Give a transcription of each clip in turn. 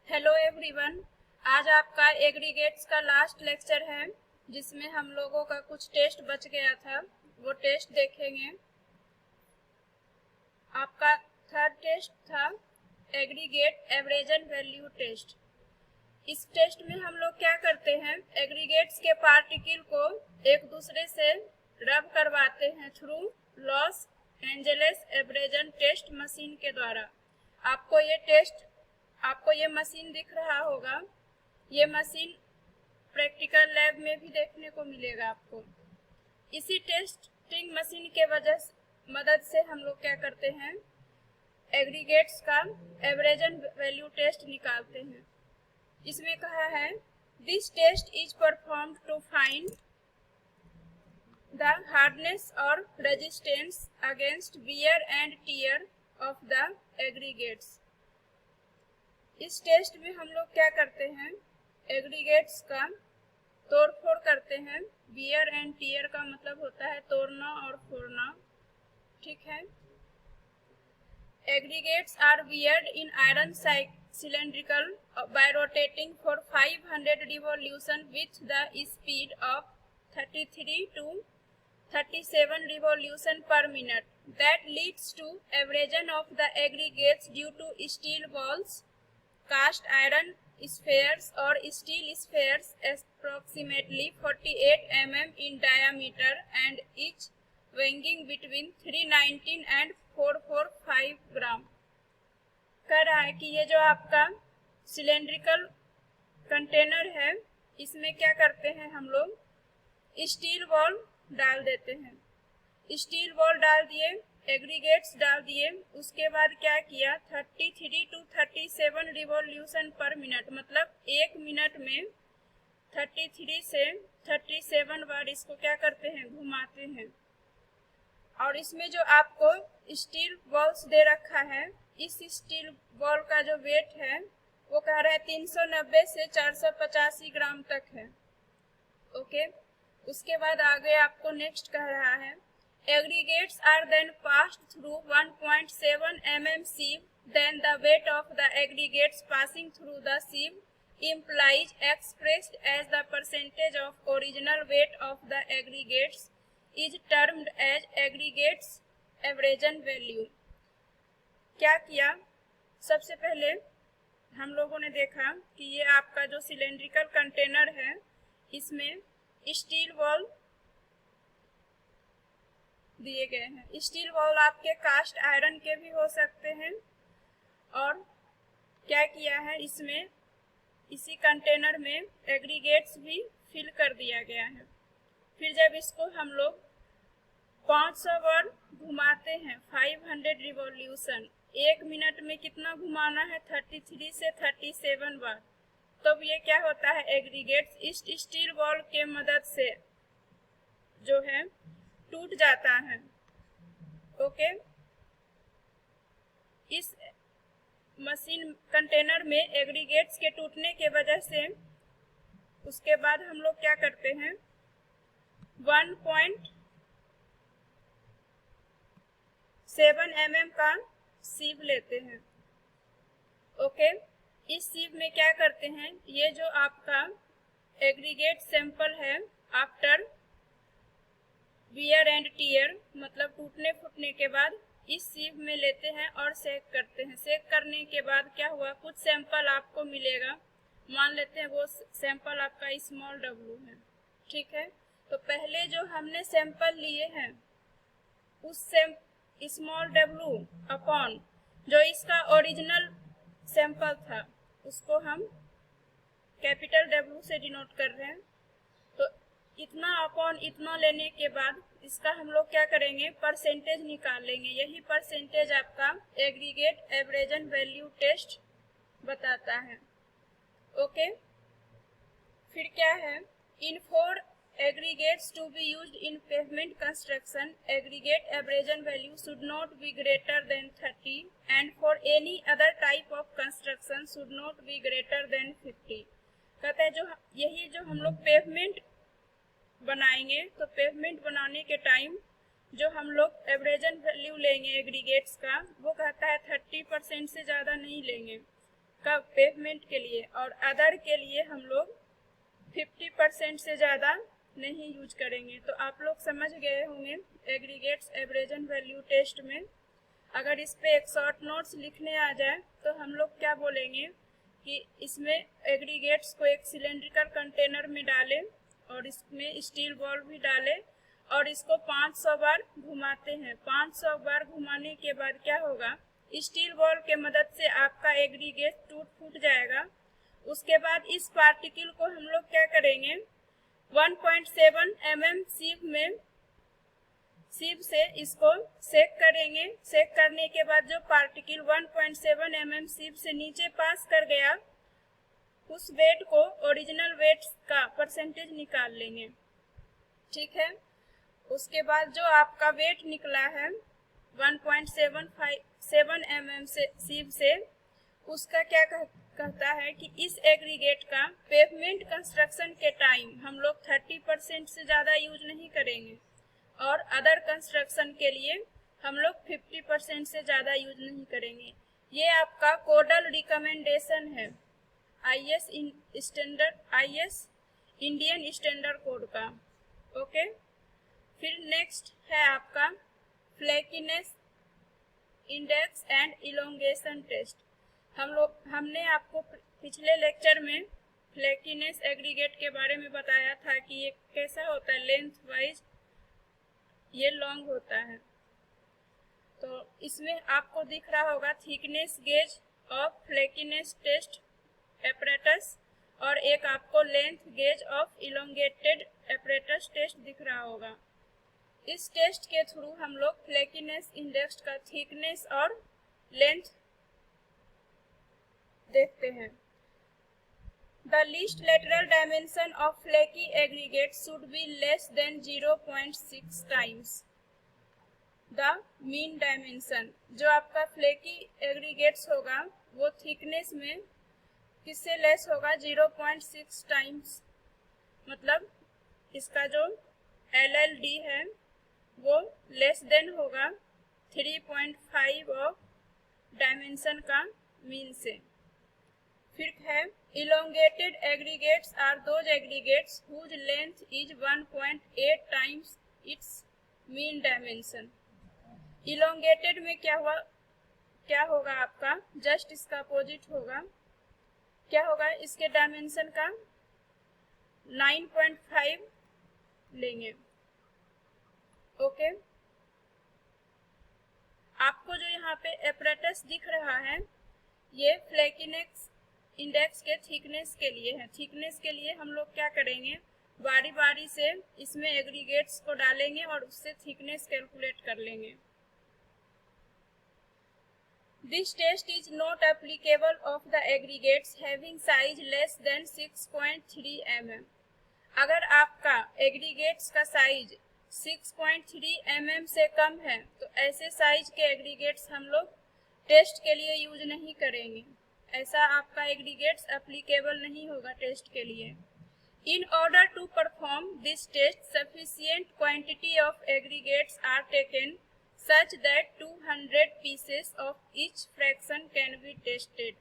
Hello everyone. आज आपका aggregates का लास्ट लेक्चर है जिसमें हम लोगों का कुछ टेस्ट बच गया था, वो टेस्ट देखेंगे। आपका थर्ड टेस्ट था एग्रीगेट एवरेजन वैल्यू टेस्ट। इस टेस्ट में हम लोग क्या करते हैं, एग्रीगेट्स के पार्टिकल को एक दूसरे से रब करवाते हैं through Los Angeles abrasion test machine के द्वारा। आपको ये मशीन दिख रहा होगा। ये मशीन प्रैक्टिकल लैब में भी देखने को मिलेगा आपको। इसी टेस्टिंग मशीन के मदद से हम लोग क्या करते हैं, एग्रीगेट्स का एवरेजन वैल्यू टेस्ट निकालते हैं। इसमें कहा है this test is performed to find the hardness और resistance against wear and tear of the aggregates. इस टेस्ट में हम लोग क्या करते हैं, एग्रीगेट्स का तोड़ फोड़ करते हैं। वियर एंड टियर का मतलब होता है तोड़ना और फोड़ना, ठीक है। Aggregates are weared in iron cylindrical by rotating for 500 revolution with the speed of 33 to 37 revolution per minute. That leads to abrasion of the aggregates due to steel balls, cast iron spheres or steel spheres approximately 48 mm in diameter and each weighing between 319 and 445 ग्राम। कह रहा है कि ये जो आपका cylindrical container है, इसमें क्या करते हैं हम लोग, स्टील बॉल डाल देते हैं। स्टील बॉल डाल दिए, एग्रीगेट्स डाल दिए, उसके बाद क्या किया, 33 to 37 रिवॉल्यूशन पर मिनट, मतलब एक मिनट में 33 से 37 बार इसको क्या करते हैं, घुमाते हैं। और इसमें जो आपको स्टील बॉल्स दे रखा है, इस स्टील बॉल का जो वेट है वो कह रहा है 390 से 485 ग्राम तक है। ओके, उसके बाद आगे आपको नेक्स्ट कह रहा है aggregates are then passed through 1.7 mm sieve, then the weight of the aggregates passing through the sieve implies expressed as the percentage of original weight of the aggregates is termed as aggregates average value। क्या किया, सबसे पहले हम लोगों ने देखा कि ये आपका जो सिलेंड्रिकल कंटेनर है, इसमें स्टील बॉल दिए गए हैं। स्टील बॉल आपके कास्ट आयरन के भी हो सकते हैं। और क्या किया है, इसमें इसी कंटेनर में एग्रीगेट्स भी फिल कर दिया गया है। फिर जब इसको हम लोग 500 बार घुमाते हैं, 500 रिवॉल्यूशन, एक मिनट में कितना घुमाना है, 33 से 37 बार, तब ये क्या होता है, एग्रीगेट्स इस स्टील बॉल के मदद से जो है टूट जाता है। ओके, इस मशीन कंटेनर में एग्रीगेट्स के टूटने के वजह से उसके बाद हम लोग क्या करते हैं, 1.7 mm का सीव लेते हैं। ओके, इस सीव में क्या करते हैं, ये जो आपका एग्रीगेट सैंपल है आफ्टर वियर एंड टियर, मतलब टूटने फूटने के बाद इस सीव में लेते हैं और सेक करते हैं। सेक करने के बाद क्या हुआ, कुछ सैंपल आपको मिलेगा, मान लेते हैं वो सैंपल आपका स्मॉल w है, ठीक है। तो पहले जो हमने सैंपल लिए हैं उस स्मॉल w अपॉन जो इसका ओरिजिनल सैंपल था उसको हम कैपिटल W से डिनोट कर रहे हैं। तो इतना अपॉन इतना लेने के बाद इसका हम लोग क्या करेंगे, परसेंटेज निकाल लेंगे। यही परसेंटेज आपका एग्रीगेट एवरेजन वैल्यू टेस्ट बताता है। ओके, फिर क्या है, इन 4 aggregates to be used in pavement construction, aggregate average value should not be greater than 30 and for any other type of construction should not be greater than 50। कहते हैं जो यही जो हम लोग पेवमेंट बनाएंगे, तो पेवमेंट बनाने के टाइम जो हम लोग एवरेजन वैल्यू लेंगे एग्रीगेट्स का, वो कहता है 30% से ज़्यादा नहीं लेंगे। का पेवमेंट के लिए, और अदर के लिए हम लोग 50% से ज़्यादा नहीं यूज करेंगे। तो आप लोग समझ गए होंगे एग्रीगेट्स एवरेजन वैल्यू टेस्ट में। अगर इस पे एक शॉर्ट नोट्स लिखने आ जाए तो हम लोग क्या बोलेंगे कि इसमें एग्रीगेट्स को एक सिलेंड्रिकल कंटेनर में डालें और इसमें स्टील बॉल भी डालें और इसको 500 बार घुमाते हैं। 500 बार घुमाने के बाद क्या होगा, स्टील बॉल के मदद से आपका एग्रीगेट टूट फूट जाएगा। उसके बाद इस पार्टिकल को हम लोग क्या करेंगे, 1.7 mm सीप से इसको सेक करेंगे। सेक करने के बाद जो पार्टिकल 1.7 mm सीप से नीचे पास कर गया, उस वेट को ओरिजिनल वेट का परसेंटेज निकाल लेंगे। ठीक है, उसके बाद जो आपका वेट निकला है 1.7 mm से सीप से, उसका क्या कहता है कि इस एग्रीगेट का पेवमेंट कंस्ट्रक्शन के टाइम हम लोग 30% से ज़्यादा यूज नहीं करेंगे और अदर कंस्ट्रक्शन के लिए हम लोग 50% से ज़्यादा यूज नहीं करेंगे। ये आपका कोडल रिकमेंडेशन है IS इंडियन स्टैंडर्ड कोड का। ओके, फिर नेक्स्ट है आपका फ्लैकीनेस इंडेक्स एंड इलोंगेशन टेस्ट। हमने आपको पिछले लेक्चर में फ्लैकीनेस एग्रीगेट के बारे में बताया था कि ये कैसा होता है, लेंथ वाइज ये लॉन्ग होता है। तो इसमें आपको दिख रहा होगा thickness gauge of flakiness test apparatus और एक आपको length gauge of elongated apparatus test दिख रहा होगा। इस टेस्ट के थ्रू हम लोग फ्लैकीनेस इंडेक्स का थिकनेस और लेंथ देखते हैं। The least lateral dimension of flaky aggregate should be less than 0.6 times the mean dimension। जो आपका फ्लेकी एग्रीगेट्स होगा वो थिकनेस में किससे लेस होगा, 0.6 टाइम्स, मतलब इसका जो LLD है वो लेस देन होगा 3.5 ऑफ डायमेंशन का मीन से। फिर है elongated aggregates are those aggregates whose length is 1.8 times its mean dimension। elongated में क्या होगा आपका, जस्ट इसका अपोजिट होगा। क्या होगा, इसके डायमेंशन का 9.5 लेंगे। ओके, आपको जो यहाँ पे एपरेटस दिख रहा है ये फ्लैकीनेस इंडेक्स के थिकनेस के लिए है। थिकनेस के लिए हम लोग क्या करेंगे, बारी बारी से इसमें एग्रीगेट्स को डालेंगे और उससे थिकनेस कैलकुलेट कर लेंगे। This test is not applicable of the aggregates having size less than 6.3 mm। अगर आपका एग्रीगेट्स का साइज 6.3 mm से कम है तो ऐसे साइज के एग्रीगेट्स हम लोग टेस्ट के लिए यूज नहीं करेंगे। ऐसा आपका एग्रीगेट्स एप्लीकेबल नहीं होगा टेस्ट के लिए। In order to perform this test sufficient quantity of aggregates are taken such that 200 pieces of each fraction can be tested.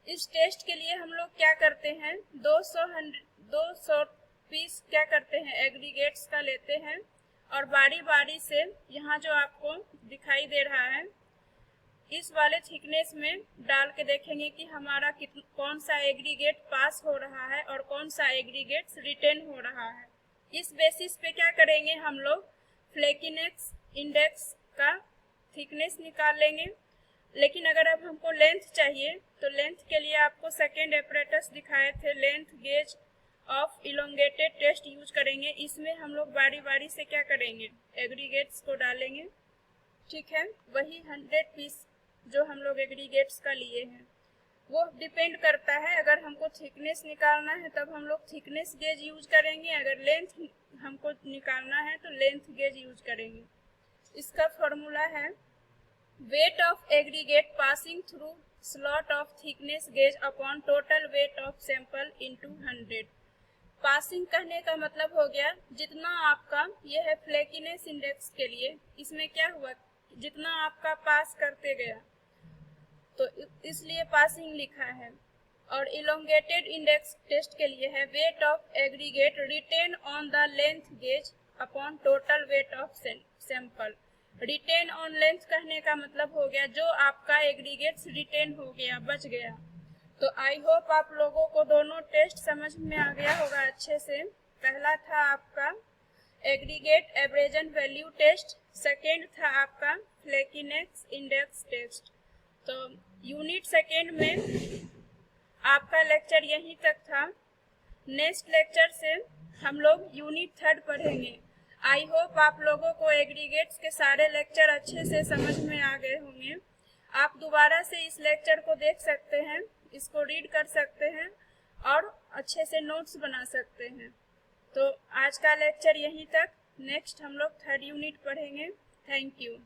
इस टेस्ट के लिए हम लोग क्या करते हैं, 200 पीस क्या करते हैं एग्रीगेट्स का लेते हैं और बारी बारी से यहाँ जो आपको दिखाई दे रहा है इस वाले थिकनेस में डाल के देखेंगे कि हमारा कौन सा एग्रीगेट पास हो रहा है और कौन सा एग्रीगेट रिटेन हो रहा है। इस बेसिस पे क्या करेंगे, हम लोग फ्लैकीनेस इंडेक्स का थिकनेस निकाल लेंगे। लेकिन अगर अब हमको लेंथ चाहिए तो लेंथ के लिए आपको सेकेंड एपरेटस दिखाए थे, length gauge of elongated test use करेंगे। इसमें हम लोग बारी बारी से क्या करेंगे, एग्रीगेट्स को डालेंगे। ठीक है, वही 100 पीस जो हम लोग एग्रीगेट्स का लिए हैं वो डिपेंड करता है। अगर हमको थिकनेस निकालना है तब हम लोग थिकनेस गेज यूज करेंगे, अगर लेंथ हमको निकालना है तो लेंथ गेज यूज करेंगे। इसका फॉर्मूला है weight of aggregate passing through slot of thickness gauge upon total weight of sample into 100। Passing कहने का मतलब हो गया जितना आपका ये है फ्लैकीनेस इंडेक्स के लिए, इसमें क्या हुआ जितना आपका पास करते गया तो इसलिए पासिंग लिखा है। और इलोंगेटेड इंडेक्स टेस्ट के लिए है weight of aggregate retain on the length gauge upon total weight of sample. Retain on length कहने का मतलब हो गया जो आपका एग्रीगेट्स रिटेन हो गया, बच गया। तो आई होप आप लोगों को दोनों टेस्ट समझ में आ गया होगा अच्छे से। पहला था आपका एग्रीगेट एवरेजन वैल्यू टेस्ट, सेकेंड था आपका फ्लेकीनेस इंडेक्स टेस्ट। तो यूनिट सेकेंड में आपका लेक्चर यहीं तक था। नेक्स्ट लेक्चर से हम लोग यूनिट थर्ड पढ़ेंगे। आई होप आप लोगों को एग्रीगेट्स के सारे लेक्चर अच्छे से समझ में आ गए होंगे। आप दोबारा से इस लेक्चर को देख सकते हैं, इसको रीड कर सकते हैं और अच्छे से नोट्स बना सकते हैं। तो आज का लेक्चर यहीं तक। नेक्स्ट हम लोग थर्ड यूनिट पढ़ेंगे। Thank you.